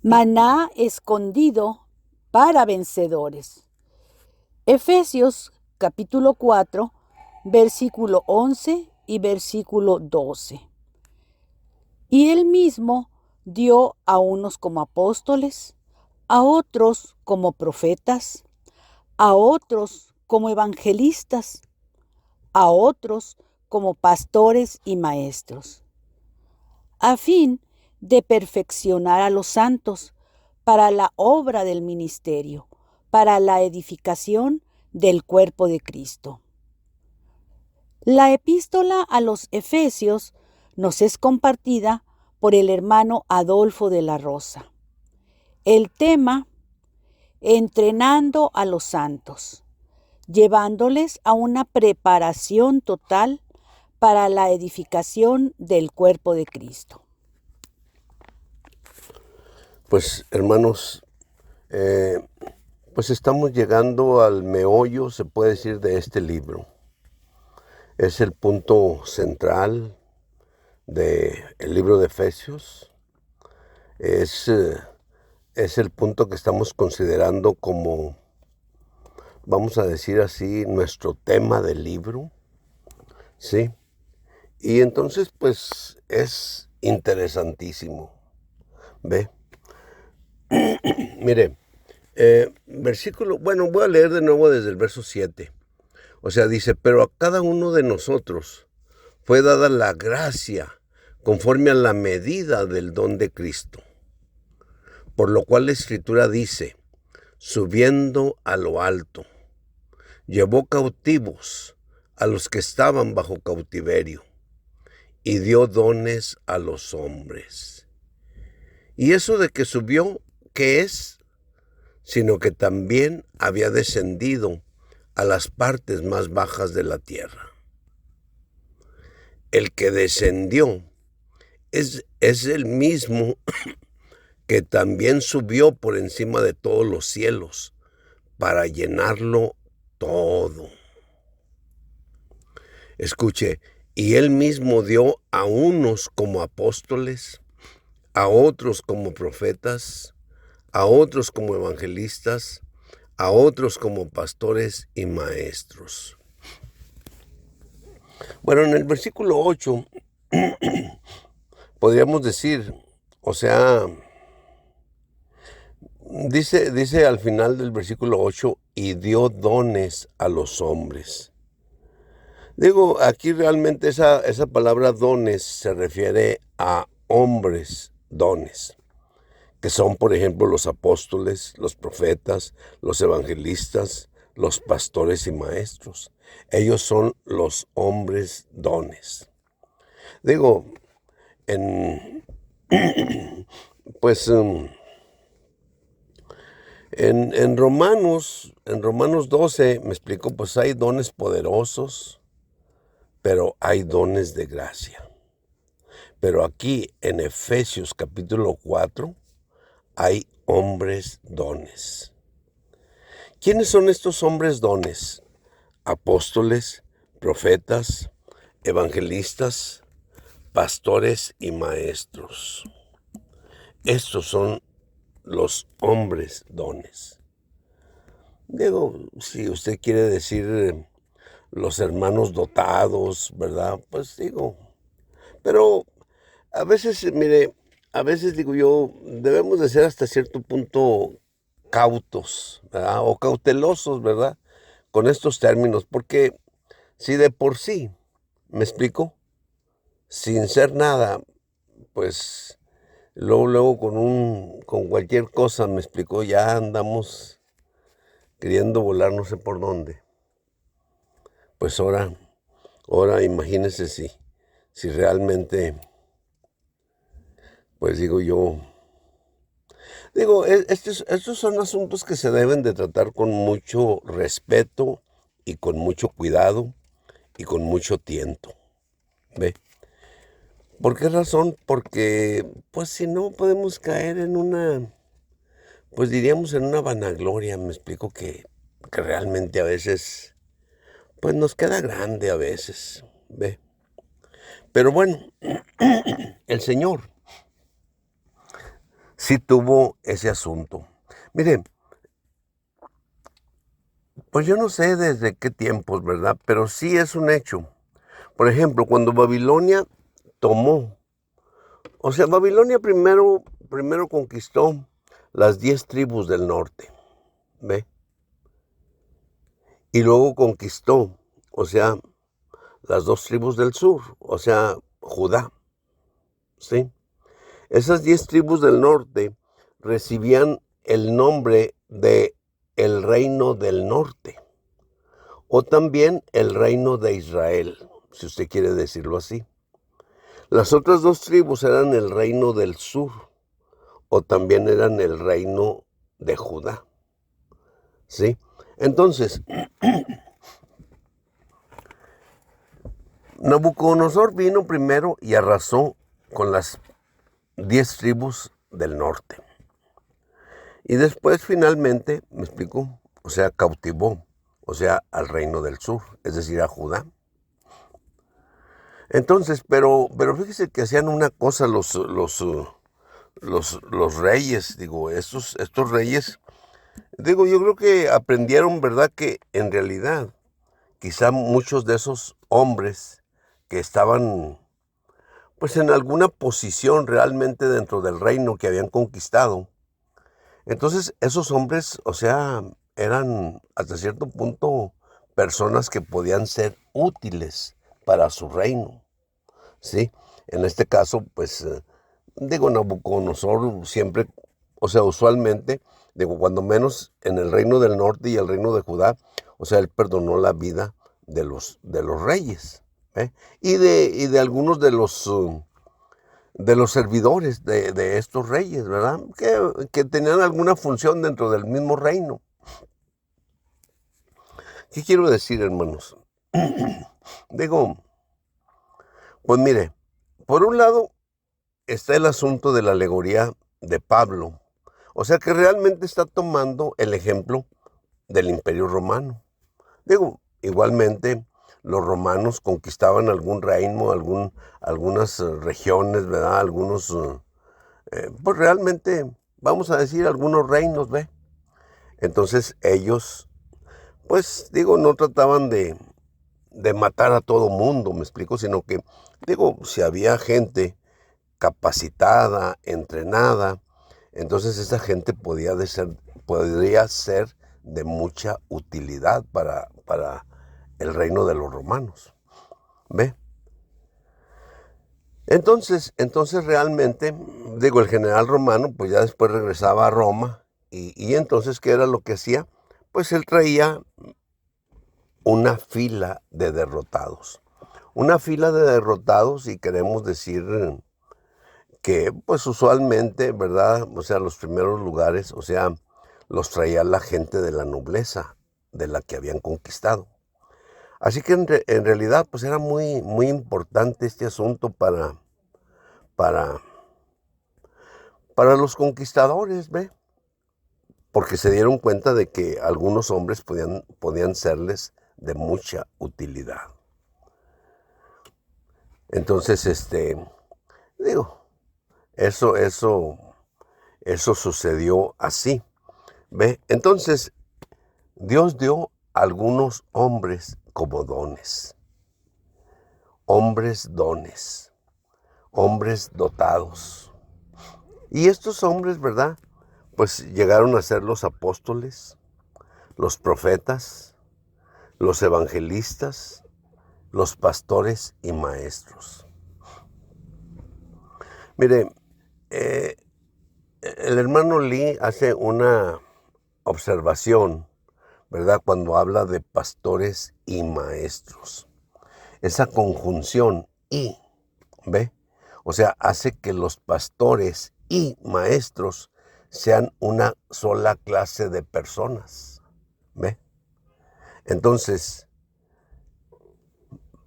Maná escondido para vencedores. Efesios capítulo 4, versículo 11 y versículo 12. Y él mismo dio a unos como apóstoles, a otros como profetas, a otros como evangelistas, a otros como pastores y maestros, a fin de perfeccionar a los santos para la obra del ministerio, para la edificación del cuerpo de Cristo. La epístola a los Efesios nos es compartida por el hermano Adolfo de la Rosa. El tema: entrenando a los santos, llevándoles a una preparación total para la edificación del cuerpo de Cristo. Pues hermanos, pues estamos llegando al meollo, se puede decir, de este libro. Es el punto central del libro de Efesios. Es el punto que estamos considerando como, vamos a decir así, nuestro tema del libro, ¿sí? Y entonces, pues, es interesantísimo, ¿ve? Mire, voy a leer de nuevo desde el verso 7. O sea, dice, pero a cada uno de nosotros fue dada la gracia conforme a la medida del don de Cristo. Por lo cual la Escritura dice, subiendo a lo alto, llevó cautivos a los que estaban bajo cautiverio y dio dones a los hombres. Y eso de que subió, ¿qué es? Sino que también había descendido a las partes más bajas de la tierra. El que descendió es el mismo que también subió por encima de todos los cielos para llenarlo todo. Escuche, y él mismo dio a unos como apóstoles, a otros como profetas, a otros como evangelistas, a otros como pastores y maestros. Bueno, en el versículo 8 podríamos decir, o sea, dice al final del versículo 8, y dio dones a los hombres. Digo, aquí realmente esa palabra dones se refiere a hombres dones, que son, por ejemplo, los apóstoles, los profetas, los evangelistas, los pastores y maestros. Ellos son los hombres dones. Digo, pues en Romanos 12 me explicó, pues hay dones poderosos, pero hay dones de gracia. Pero aquí en Efesios capítulo 4 hay hombres dones. ¿Quiénes son estos hombres dones? Apóstoles, profetas, evangelistas, pastores y maestros. Estos son los hombres dones. Digo, si usted quiere decir los hermanos dotados, ¿verdad? Pues digo, pero a veces, mire, a veces digo yo, debemos de ser hasta cierto punto cautos, ¿verdad? O cautelosos, ¿verdad? Con estos términos, porque si de por sí, ¿me explico? Sin ser nada, pues luego con cualquier cosa, ¿me explicó? Ya andamos queriendo volar no sé por dónde. Pues ahora imagínese si realmente, pues digo yo, estos son asuntos que se deben de tratar con mucho respeto y con mucho cuidado y con mucho tiento, ¿ve? ¿Por qué razón? Porque, pues si no podemos caer en pues diríamos en una vanagloria, me explico que realmente a veces, pues nos queda grande a veces, ¿ve? Pero bueno, el Señor sí tuvo ese asunto. Miren, pues yo no sé desde qué tiempos, ¿verdad? Pero sí es un hecho. Por ejemplo, cuando Babilonia tomó, o sea, Babilonia primero conquistó las 10 tribus del norte, ¿ve? Y luego conquistó, o sea, las 2 tribus del sur, o sea, Judá, ¿sí? Esas 10 tribus del norte recibían el nombre de el reino del norte, o también el reino de Israel, si usted quiere decirlo así. Las otras 2 tribus eran el reino del sur, o también eran el reino de Judá, ¿sí? Entonces, Nabucodonosor vino primero y arrasó con las 10 tribus del norte. Y después finalmente, me explico, o sea, cautivó, o sea, al reino del sur, es decir, a Judá. Entonces, pero fíjese que hacían una cosa los reyes, digo, estos reyes, digo, yo creo que aprendieron, ¿verdad? Que en realidad, quizá muchos de esos hombres que estaban, pues en alguna posición realmente dentro del reino que habían conquistado, entonces esos hombres, o sea, eran hasta cierto punto personas que podían ser útiles para su reino, ¿sí? En este caso, pues, digo, Nabucodonosor siempre, o sea, usualmente, digo, cuando menos en el reino del norte y el reino de Judá, o sea, él perdonó la vida de los reyes, ¿eh? Y de algunos de los servidores de estos reyes, ¿verdad? Que tenían alguna función dentro del mismo reino. ¿Qué quiero decir, hermanos? Digo, pues mire, por un lado está el asunto de la alegoría de Pablo, o sea que realmente está tomando el ejemplo del Imperio Romano. Digo, igualmente los romanos conquistaban algún reino, algunas regiones, ¿verdad? Algunos, pues realmente, vamos a decir, algunos reinos, ¿ve? Entonces ellos, pues digo, no trataban de matar a todo mundo, me explico, sino que, digo, si había gente capacitada, entrenada, entonces esa gente podría ser de mucha utilidad para el reino de los romanos, ¿ve? Entonces realmente, digo, el general romano, pues ya después regresaba a Roma, y entonces, ¿qué era lo que hacía? Pues él traía una fila de derrotados. Una fila de derrotados, y queremos decir que, pues usualmente, ¿verdad? O sea, los primeros lugares, o sea, los traía la gente de la nobleza, de la que habían conquistado. Así que en realidad, pues era muy importante este asunto para, para los conquistadores, ¿ve? Porque se dieron cuenta de que algunos hombres podían serles de mucha utilidad. Entonces, digo, eso sucedió así, ¿ve? Entonces, Dios dio a algunos hombres como dones, hombres dones, hombres dotados. Y estos hombres, ¿verdad? Pues llegaron a ser los apóstoles, los profetas, los evangelistas, los pastores y maestros. Mire, el hermano Lee hace una observación, ¿verdad? Cuando habla de pastores y maestros. Esa conjunción y, ¿ve? O sea, hace que los pastores y maestros sean una sola clase de personas, ¿ve? Entonces,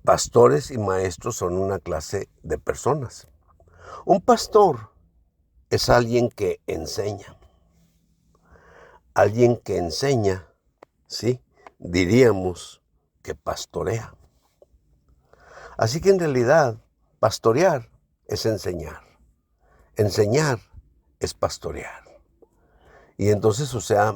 pastores y maestros son una clase de personas. Un pastor es alguien que enseña. Alguien que enseña, ¿sí? Diríamos que pastorea. Así que en realidad, pastorear es enseñar. Enseñar es pastorear. Y entonces, o sea,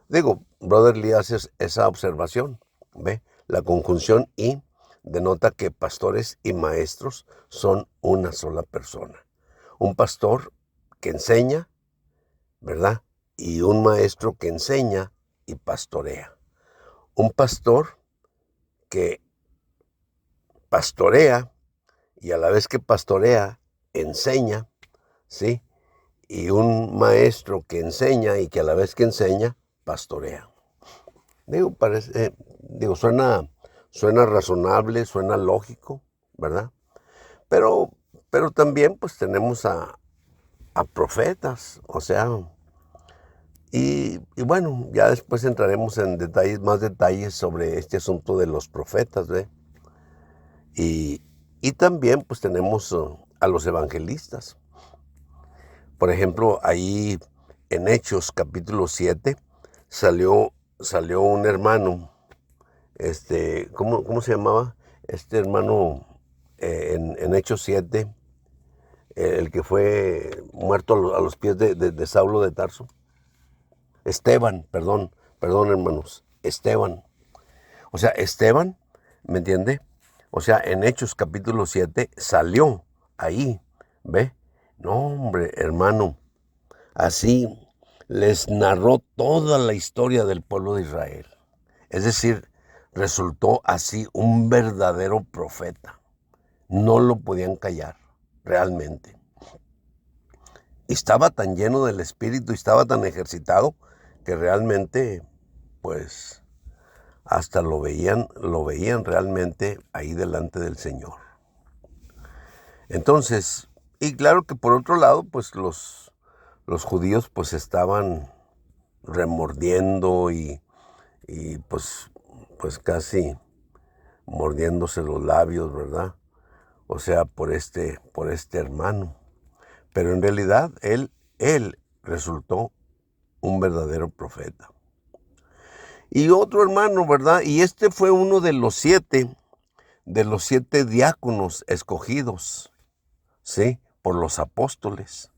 digo, Brother Lee hace esa observación, ¿ve? La conjunción y denota que pastores y maestros son una sola persona. Un pastor que enseña, ¿verdad? Y un maestro que enseña y pastorea. Un pastor que pastorea y a la vez que pastorea, enseña, ¿sí? Y un maestro que enseña y que a la vez que enseña, pastorea. Suena razonable, suena lógico, ¿verdad? Pero también pues tenemos a profetas, o sea, y bueno, ya después entraremos en más detalles sobre este asunto de los profetas, ¿ve? Y también pues tenemos a los evangelistas. Por ejemplo, ahí en Hechos capítulo 7 salió un hermano, ¿cómo se llamaba? Este hermano en Hechos 7, el que fue muerto a los pies de Saulo de Tarso. Esteban, perdón hermanos, Esteban. O sea, Esteban, ¿me entiende? O sea, en Hechos capítulo 7 salió ahí, ¿ve? No, hombre, hermano, así les narró toda la historia del pueblo de Israel. Es decir, resultó así un verdadero profeta. No lo podían callar, realmente. Y estaba tan lleno del Espíritu y estaba tan ejercitado que realmente, pues, hasta lo veían realmente ahí delante del Señor. Entonces, y claro que por otro lado, pues los judíos pues estaban remordiendo y pues casi mordiéndose los labios, ¿verdad? O sea, por este hermano. Pero en realidad él resultó un verdadero profeta. Y otro hermano, ¿verdad? Y este fue uno de los siete diáconos escogidos, ¿sí? Por los apóstoles.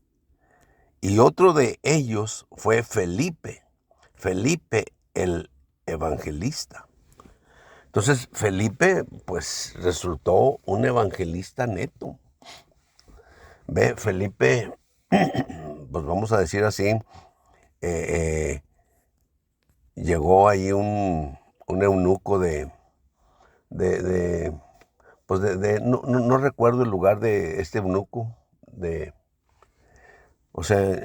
Y otro de ellos fue Felipe el evangelista. Entonces Felipe pues resultó un evangelista neto. Ve, Felipe, pues vamos a decir así, llegó ahí un eunuco no recuerdo el lugar de este eunuco, o sea,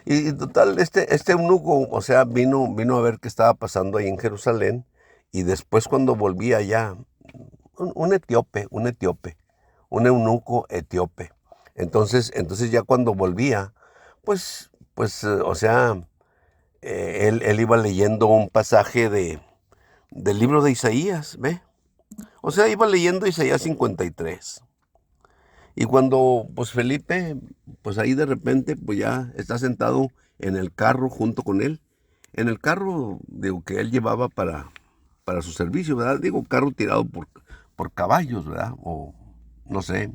y total, este eunuco, o sea, vino a ver qué estaba pasando ahí en Jerusalén, y después cuando volvía allá, un etíope, un eunuco etíope. Entonces ya cuando volvía, pues, o sea, él iba leyendo un pasaje del libro de Isaías, ¿ve? O sea, iba leyendo Isaías 53. Y cuando, pues Felipe, pues ahí de repente, pues ya está sentado en el carro junto con él. En el carro, digo, que él llevaba para su servicio, ¿verdad? Digo, carro tirado por caballos, ¿verdad? O, no sé,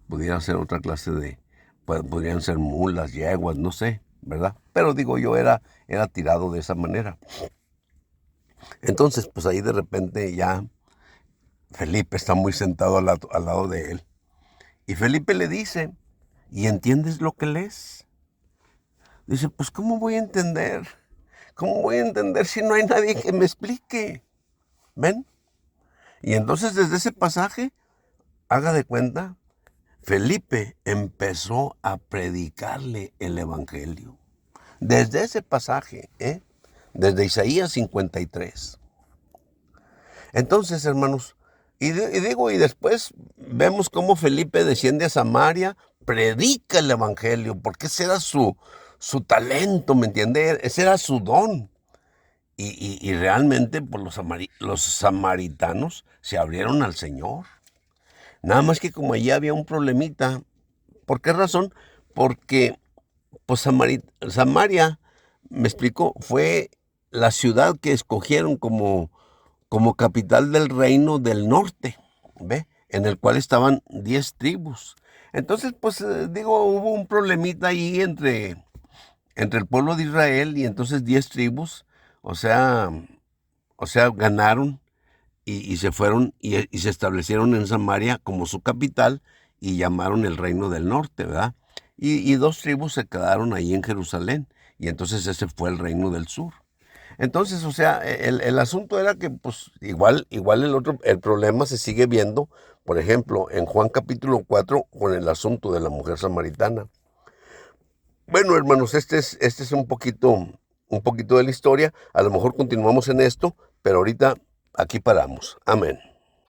pudiera ser otra clase podrían ser mulas, yeguas, no sé, ¿verdad? Pero digo, yo era tirado de esa manera. Entonces, pues ahí de repente ya Felipe está muy sentado al lado de él. Y Felipe le dice, ¿y entiendes lo que lees? Dice, pues ¿cómo voy a entender? ¿Cómo voy a entender si no hay nadie que me explique? ¿Ven? Y entonces desde ese pasaje, haga de cuenta, Felipe empezó a predicarle el evangelio. Desde ese pasaje, desde Isaías 53. Entonces, hermanos, y después vemos cómo Felipe desciende a Samaria, predica el evangelio, porque ese era su talento, ¿me entiendes? Ese era su don. Y realmente pues, los samaritanos se abrieron al Señor. Nada más que como allí había un problemita. ¿Por qué razón? Porque pues Samaria, me explico, fue la ciudad que escogieron como capital del reino del norte, ¿ve? en el cual estaban 10 tribus. Entonces, pues digo, hubo un problemita ahí entre el pueblo de Israel y entonces 10 tribus, o sea, ganaron y se fueron y se establecieron en Samaria como su capital y llamaron el reino del norte, ¿verdad? Y 2 tribus se quedaron ahí en Jerusalén y entonces ese fue el reino del sur. Entonces, o sea, el asunto era que, pues, igual el problema se sigue viendo, por ejemplo, en Juan capítulo 4, con el asunto de la mujer samaritana. Bueno, hermanos, este es un poquito de la historia. A lo mejor continuamos en esto, pero ahorita aquí paramos. Amén.